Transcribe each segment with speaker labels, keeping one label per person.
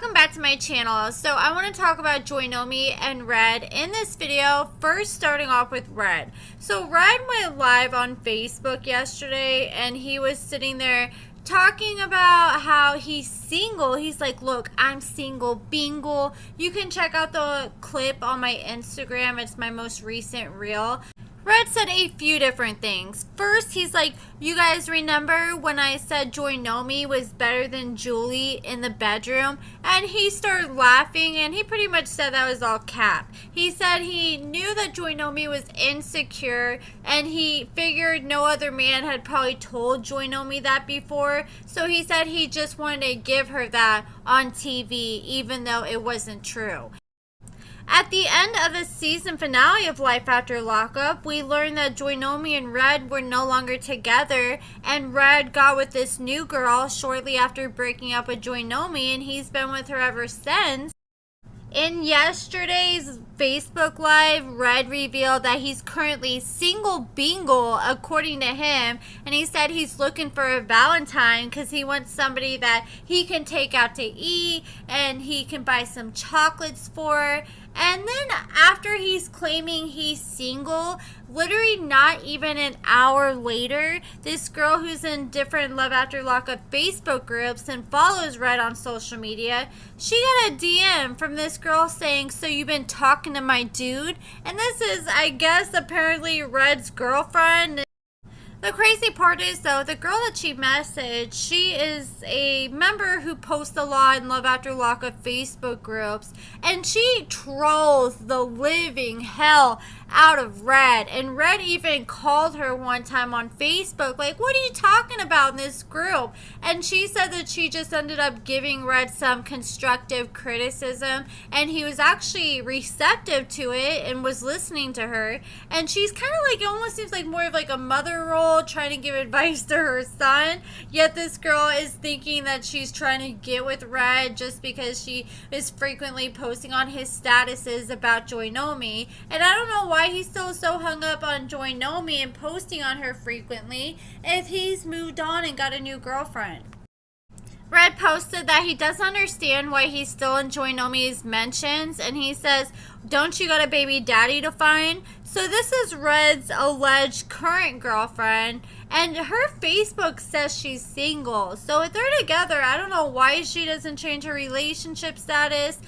Speaker 1: welcome back to my channel. So I want to talk about Joynomi and Red in this video. First, starting off with Red. So Red went live on Facebook yesterday and he was sitting there talking about how he's single. He's like, look, I'm single, bingle. You can check out the clip on my Instagram. It's my most recent reel. Red said a few different things. First, he's like, you guys remember when I said Joynomi was better than Julie in the bedroom? And he started laughing and he pretty much said that was all cap. He said he knew that Joynomi was insecure and he figured no other man had probably told Joynomi that before. So he said he just wanted to give her that on TV even though it wasn't true. At the end of the season finale of Life After Lockup, we learned that Joynomi and Red were no longer together, and Red got with this new girl shortly after breaking up with Joynomi, and he's been with her ever since. In yesterday's Facebook Live, Red revealed that he's currently single bingle, according to him, and he said he's looking for a Valentine because he wants somebody that he can take out to eat and he can buy some chocolates for. And then after he's claiming he's single, literally not even an hour later, this girl who's in different Love After Lockup Facebook groups and follows Red on social media, she got a DM from this girl saying, so you've been talking to my dude? And this is, I guess, apparently Red's girlfriend. The crazy part is, though, the girl that she messaged, she is a member who posts a lot in Love After Lockup Facebook groups, and she trolls the living hell out of Red. And Red even called her one time on Facebook, like, what are you talking about in this group? And she said that she just ended up giving Red some constructive criticism, and he was actually receptive to it and was listening to her. And she's kind of like, it almost seems like more of like a mother role, trying to give advice to her son, yet this girl is thinking that she's trying to get with Red just because she is frequently posting on his statuses about Joynomi. And I don't know why he's still so hung up on Joynomi and posting on her frequently if he's moved on and got a new girlfriend. Red posted that he doesn't understand why he's still in Joynomi's mentions, and he says, don't you got a baby daddy to find? So this is Red's alleged current girlfriend, and her Facebook says she's single. So if they're together, I don't know why she doesn't change her relationship status.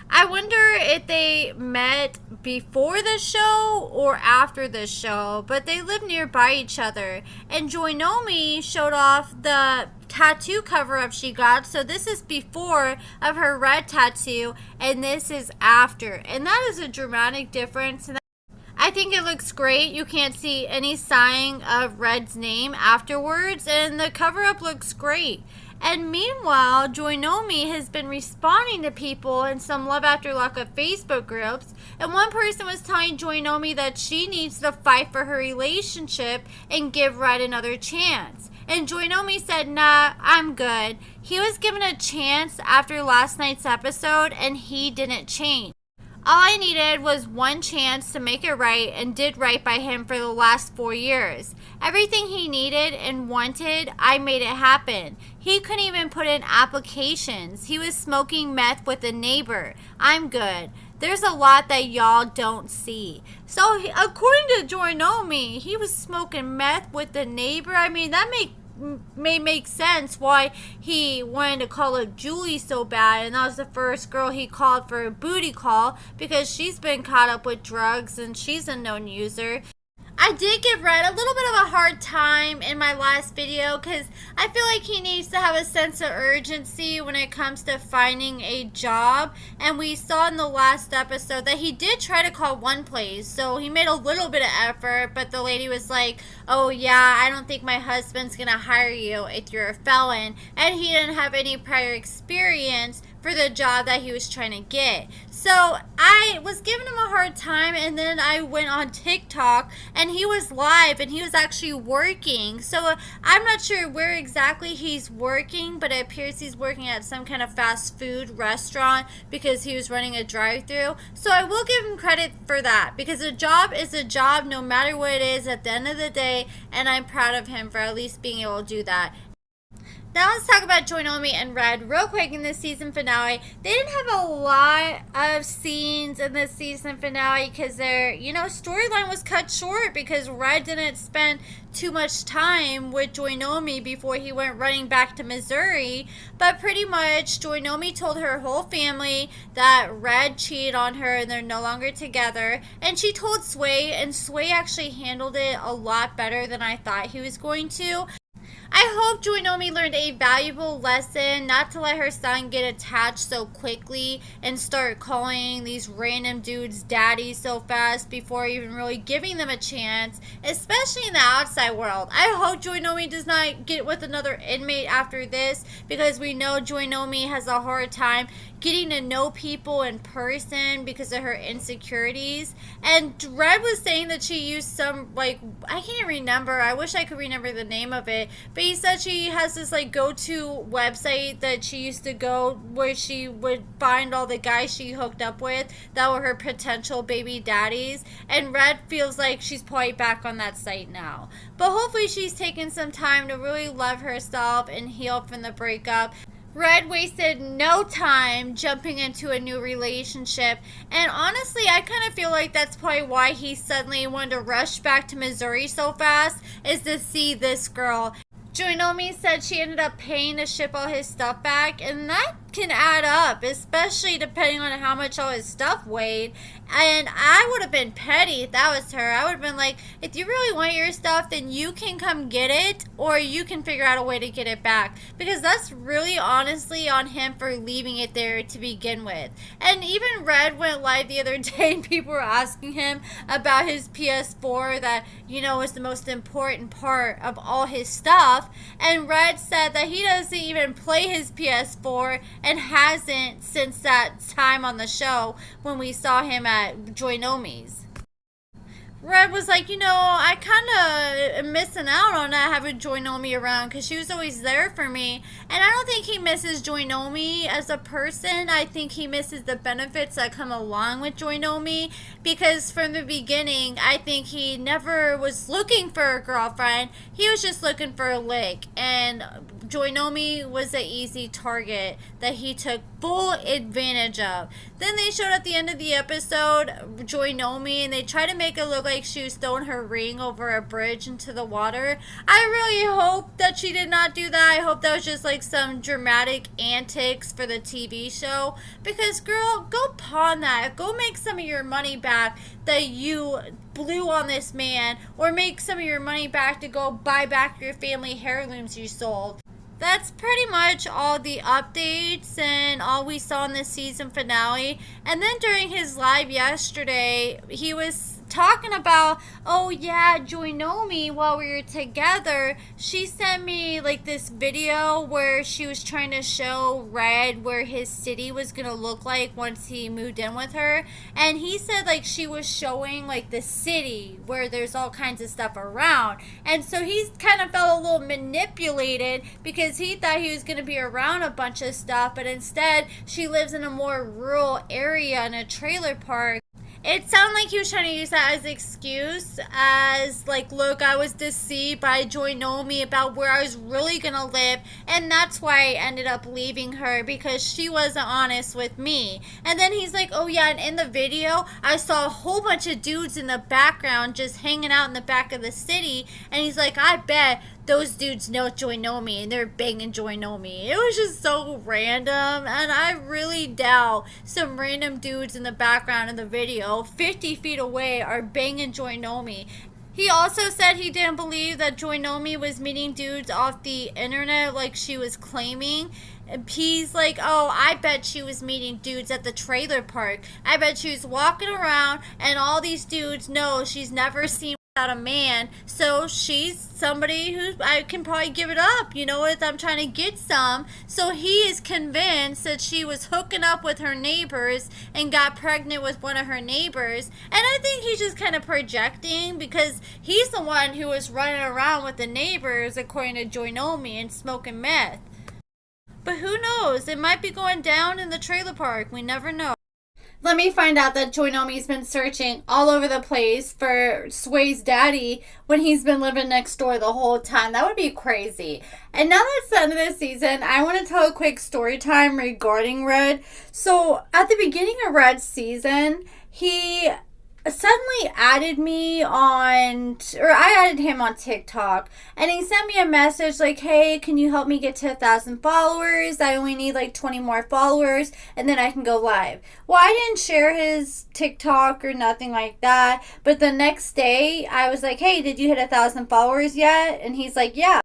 Speaker 1: I wonder if they met before the show or after the show, but they live nearby each other. And Joynomi showed off the tattoo cover-up she got. So this is before of her red tattoo, and this is after. And that is a dramatic difference. And I think it looks great. You can't see any sign of Red's name afterwards, and the cover-up looks great. And meanwhile, Joynomi has been responding to people in some Love After Lockup Facebook groups, and one person was telling Joynomi that she needs to fight for her relationship and give Red another chance. And Joynomi said, nah, I'm good. He was given a chance after last night's episode, and he didn't change. All I needed was one chance to make it right, and did right by him for the last 4 years. Everything he needed and wanted, I made it happen. He couldn't even put in applications. He was smoking meth with a neighbor. I'm good. There's a lot that y'all don't see. So according to Joynomi, he was smoking meth with the neighbor. I mean, that may make sense why he wanted to call up Julie so bad, and that was the first girl he called for a booty call because she's been caught up with drugs and she's a known user. I did give Red a little bit of a hard time in my last video because I feel like he needs to have a sense of urgency when it comes to finding a job. And we saw in the last episode that he did try to call one place. So he made a little bit of effort, but the lady was like, oh yeah, I don't think my husband's going to hire you if you're a felon. And he didn't have any prior experience for the job that he was trying to get. So I was giving him a hard time, and then I went on TikTok and he was live and he was actually working. So I'm not sure where exactly he's working, but it appears he's working at some kind of fast food restaurant because he was running a drive-thru. So I will give him credit for that because a job is a job no matter what it is at the end of the day, and I'm proud of him for at least being able to do that. Now let's talk about Joynomi and Red real quick in this season finale. They didn't have a lot of scenes in this season finale because their, storyline was cut short because Red didn't spend too much time with Joynomi before he went running back to Missouri. But pretty much Joynomi told her whole family that Red cheated on her and they're no longer together. And she told Sway, and Sway actually handled it a lot better than I thought he was going to. I hope Joynomi learned a valuable lesson not to let her son get attached so quickly and start calling these random dudes daddy so fast before even really giving them a chance, especially in the outside world. I hope Joynomi does not get with another inmate after this because we know Joynomi has a hard time getting to know people in person because of her insecurities. And Red was saying that she used some, I can't remember. I wish I could remember the name of it. But he said she has this, go-to website that she used to go where she would find all the guys she hooked up with that were her potential baby daddies. And Red feels like she's probably back on that site now. But hopefully she's taken some time to really love herself and heal from the breakup. Red wasted no time jumping into a new relationship, and honestly, I kind of feel like that's probably why he suddenly wanted to rush back to Missouri so fast, is to see this girl. Joynomi said she ended up paying to ship all his stuff back, and that can add up, especially depending on how much all his stuff weighed. And I would have been petty if that was her. I would have been like, if you really want your stuff, then you can come get it, or you can figure out a way to get it back. Because that's really honestly on him for leaving it there to begin with. And even Red went live the other day and people were asking him about his PS4 that, is the most important part of all his stuff. And Red said that he doesn't even play his PS4 and hasn't since that time on the show when we saw him at Joynomi's. Red was like, I kind of am missing out on not having Joynomi around because she was always there for me. And I don't think he misses Joynomi as a person. I think he misses the benefits that come along with Joynomi because from the beginning, I think he never was looking for a girlfriend. He was just looking for a lick. And Joynomi was an easy target that he took full advantage of. Then they showed at the end of the episode Joynomi, and they tried to make it look like she was throwing her ring over a bridge into the water. I really hope that she did not do that. I hope that was just some dramatic antics for the TV show. Because girl, go pawn that. Go make some of your money back that you blew on this man, or make some of your money back to go buy back your family heirlooms you sold. That's pretty much all the updates and all we saw in this season finale. And then during his live yesterday, he was talking about, oh yeah, Joynomi, while we were together, she sent me this video where she was trying to show Red where his city was gonna look like once he moved in with her. And he said she was showing the city where there's all kinds of stuff around. And so he kind of felt a little manipulated because he thought he was gonna be around a bunch of stuff, but instead she lives in a more rural area in a trailer park. It sounded like he was trying to use that as an excuse, as look, I was deceived by Joynomi about where I was really gonna live, and that's why I ended up leaving her, because she wasn't honest with me. And then he's like, oh yeah, and in the video, I saw a whole bunch of dudes in the background just hanging out in the back of the city, and he's like, I bet those dudes know Joynomi and they're banging Joynomi. It was just so random, and I really doubt some random dudes in the background of the video 50 feet away are banging Joynomi. He also said he didn't believe that Joynomi was meeting dudes off the internet like she was claiming. He's like, oh, I bet she was meeting dudes at the trailer park. I bet she was walking around and all these dudes know she's never seen without a man, so she's somebody who I can probably give it up, if I'm trying to get some. So he is convinced that she was hooking up with her neighbors and got pregnant with one of her neighbors. And I think he's just kind of projecting because he's the one who was running around with the neighbors, according to Joynomi, and smoking meth. But who knows? It might be going down in the trailer park. We never know. let me find out that Joynomi's been searching all over the place for Sway's daddy when he's been living next door the whole time. That would be crazy. And now that it's the end of the season, I want to tell a quick story time regarding Red. So at the beginning of Red's season, he suddenly added me on, or I added him on TikTok, and he sent me a message like, hey, can you help me get to 1,000 followers? I only need like 20 more followers and then I can go live. Well, I didn't share his TikTok or nothing like that, but the next day I was like, hey, did you hit 1,000 followers yet? And he's like, yeah.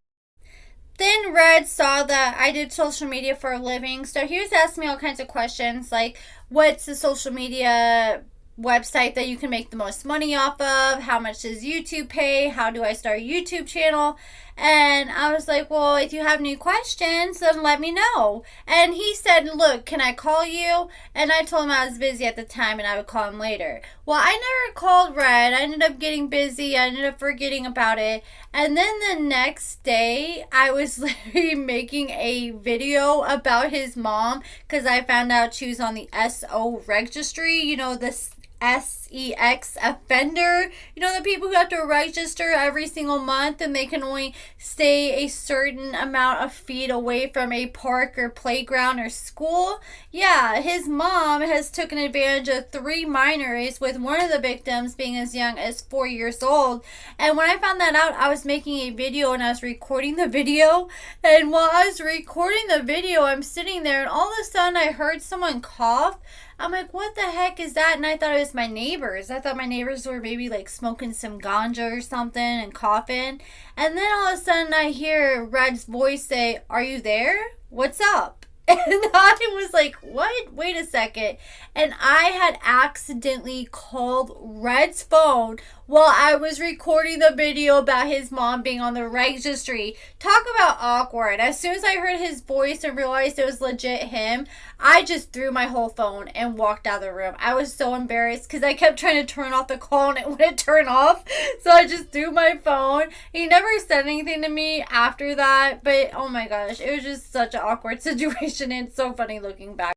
Speaker 1: Then Red saw that I did social media for a living, so he was asking me all kinds of questions like, what's the social media website that you can make the most money off of? How much does YouTube pay? How do I start a YouTube channel? And I was like, well, if you have any questions, then let me know. And he said, look, can I call you? And I told him I was busy at the time and I would call him later. Well, I never called Red. I ended up getting busy. I ended up forgetting about it. And then the next day, I was literally making a video about his mom because I found out she was on the SO registry. You know, this SEX offender, you know, the people who have to register every single month and they can only stay a certain amount of feet away from a park or playground or school. Yeah, his mom has taken advantage of 3 minors, with one of the victims being as young as 4 years old. And when I found that out, I was making a video and I was recording the video, and while I was recording the video, I'm sitting there and all of a sudden I heard someone cough. I'm like, what the heck is that? And I thought it was my neighbors. I thought my neighbors were maybe like smoking some ganja or something and coughing. And then all of a sudden I hear Red's voice say, are you there? What's up? And I was like, what? Wait a second. And I had accidentally called Red's phone while I was recording the video about his mom being on the registry. Talk about awkward. As soon as I heard his voice and realized it was legit him, I just threw my whole phone and walked out of the room. I was so embarrassed because I kept trying to turn off the call and it wouldn't turn off. So I just threw my phone. He never said anything to me after that. But oh my gosh, it was just such an awkward situation. And it's so funny looking back.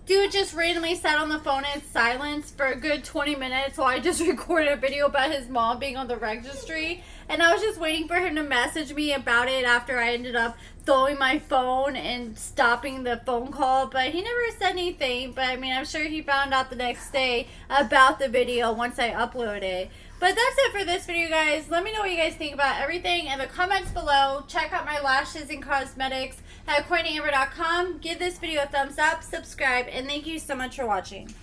Speaker 1: Dude just randomly sat on the phone in silence for a good 20 minutes while I just recorded a video about his mom being on the registry. And I was just waiting for him to message me about it after I ended up throwing my phone and stopping the phone call. But he never said anything. But I mean, I'm sure he found out the next day about the video once I uploaded it. But that's it for this video, guys. Let me know what you guys think about everything in the comments below. Check out my lashes and cosmetics at AccordingtoAmber.com. Give this video a thumbs up, subscribe, and thank you so much for watching.